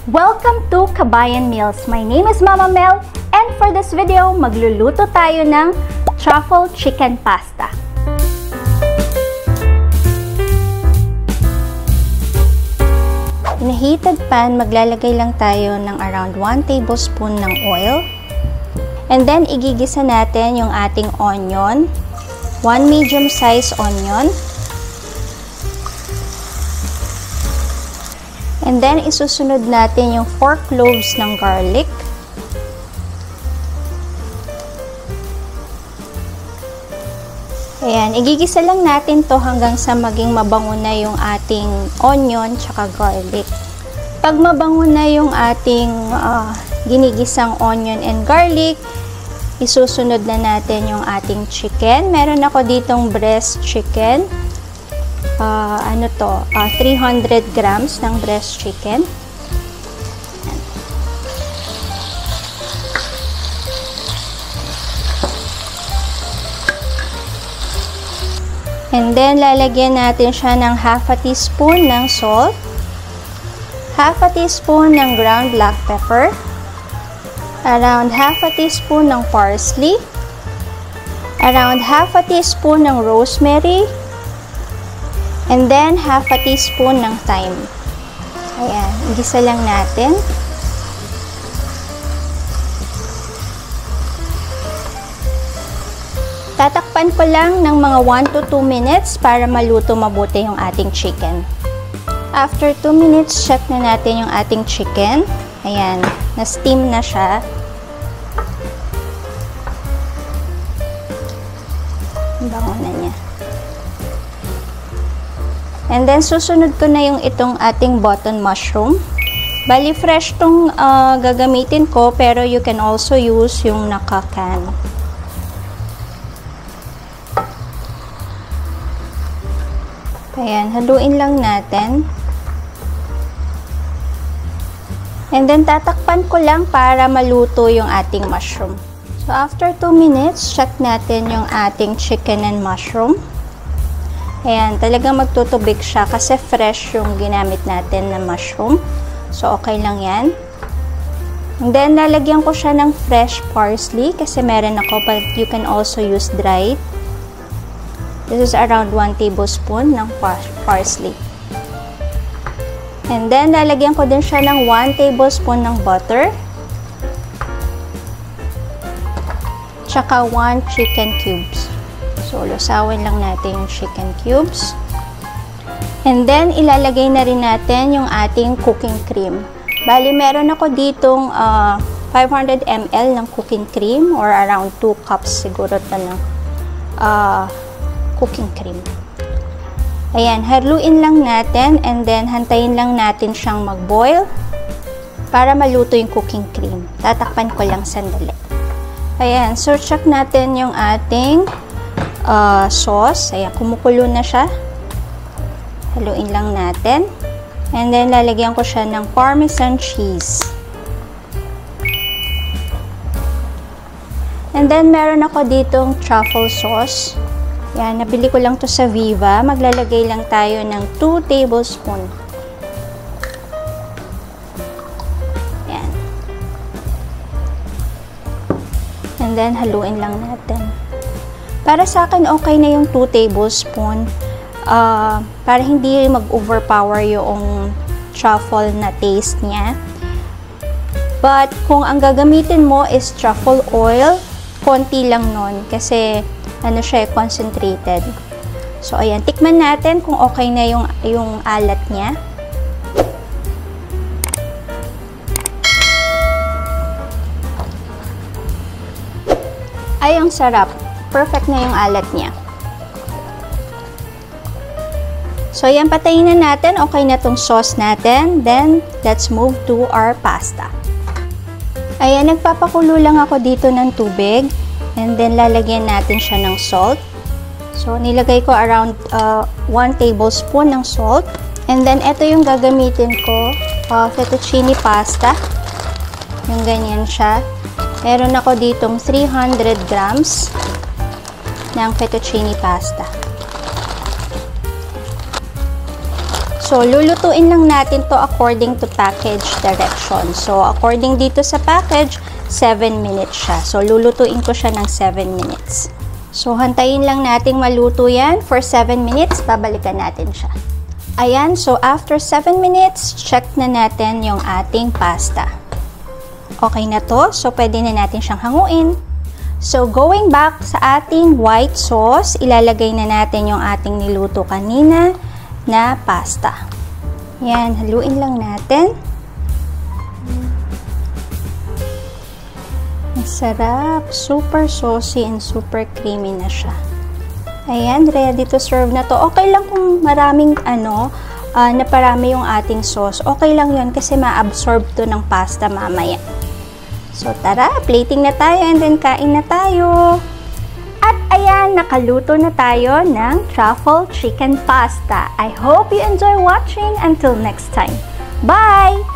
Welcome to Kabayan Meals. My name is Mama Mel and for this video, magluluto tayo ng truffle chicken pasta. In a heated pan, maglalagay lang tayo ng around 1 tablespoon ng oil. And then, igigisa natin yung ating onion. 1 medium-sized onion. And then, isusunod natin yung 4 cloves ng garlic. Ayan, igigisa lang natin to hanggang sa maging mabango na yung ating onion tsaka garlic. Pag mabango na yung ating ginigisang onion and garlic, isusunod na natin yung ating chicken. Meron ako ditong breast chicken. 300 grams ng breast chicken. And then, lalagyan natin siya ng half a teaspoon ng salt, half a teaspoon ng ground black pepper, around half a teaspoon ng parsley, around half a teaspoon ng rosemary, and then half a teaspoon ng thyme. Ayan, igisa lang natin. Tatakpan ko lang ng mga 1 to 2 minutes para maluto mabuti yung ating chicken. After 2 minutes, check na natin yung ating chicken. Ayan, na-steam na siya. Ang bango na niya. And then, susunod ko na yung itong ating button mushroom. Bali, fresh tong gagamitin ko, pero you can also use yung naka-can. Ayan, haluin lang natin. And then, tatakpan ko lang para maluto yung ating mushroom. So, after 2 minutes, check natin yung ating chicken and mushroom. Ayan, talagang magtutubig siya kasi fresh yung ginamit natin na mushroom. So, okay lang yan. And then, lalagyan ko siya ng fresh parsley kasi meron ako, but you can also use dried. This is around 1 tablespoon ng parsley. And then, lalagyan ko din siya ng 1 tablespoon ng butter. Tsaka 1 chicken cubes. So, lusawin lang natin yung chicken cubes. And then, ilalagay na rin natin yung ating cooking cream. Bali, meron ako ditong 500 ml ng cooking cream or around 2 cups siguro ito ng cooking cream. Ayan, haluin lang natin and then hantayin lang natin siyang mag-boil para maluto yung cooking cream. Tatakpan ko lang sandali. Ayan, so check natin yung ating sauce. Ayan, kumukulo na siya. Haluin lang natin. And then, lalagyan ko siya ng Parmesan cheese. And then, meron ako ditong truffle sauce. Yan, nabili ko lang to sa Viva. Maglalagay lang tayo ng 2 tablespoon. Yan. And then, haluin lang natin. Para sa akin, okay na yung 2 tablespoon. Para hindi mag-overpower yung truffle na taste niya. But, kung ang gagamitin mo is truffle oil, konti lang nun. Kasi, ano siya, concentrated. So, ayan. Tikman natin kung okay na yung alat niya. Ay, ang sarap. Perfect na yung alat niya. So, ayan. Patayin na natin. Okay na tong sauce natin. Then, let's move to our pasta. Ayan. Nagpapakulo lang ako dito ng tubig. And then, lalagyan natin siya ng salt. So, nilagay ko around 1 tablespoon ng salt. And then, ito yung gagamitin ko. Fettuccine pasta. Yung ganyan siya. Meron ako ditong 300 grams ng fettuccine pasta. So, lulutuin lang natin to according to package direction. So, according dito sa package, 7 minutes siya. So, lulutuin ko siya ng 7 minutes. So, hantayin lang nating maluto yan for 7 minutes. Babalikan natin siya. Ayan, so after 7 minutes, check na natin yung ating pasta. Okay na to. So, pwede na natin siyang hanguin. So, going back sa ating white sauce, ilalagay na natin yung ating niluto kanina na pasta. Yan, haluin lang natin. Masarap. Super saucy and super creamy na siya. Ayan, ready to serve na to. Okay lang kung maraming naparami yung ating sauce. Okay lang yun kasi ma-absorb to ng pasta mamaya. So, tara, plating na tayo and then kain na tayo. At ayan, nakaluto na tayo ng truffle chicken pasta. I hope you enjoy watching. Until next time. Bye!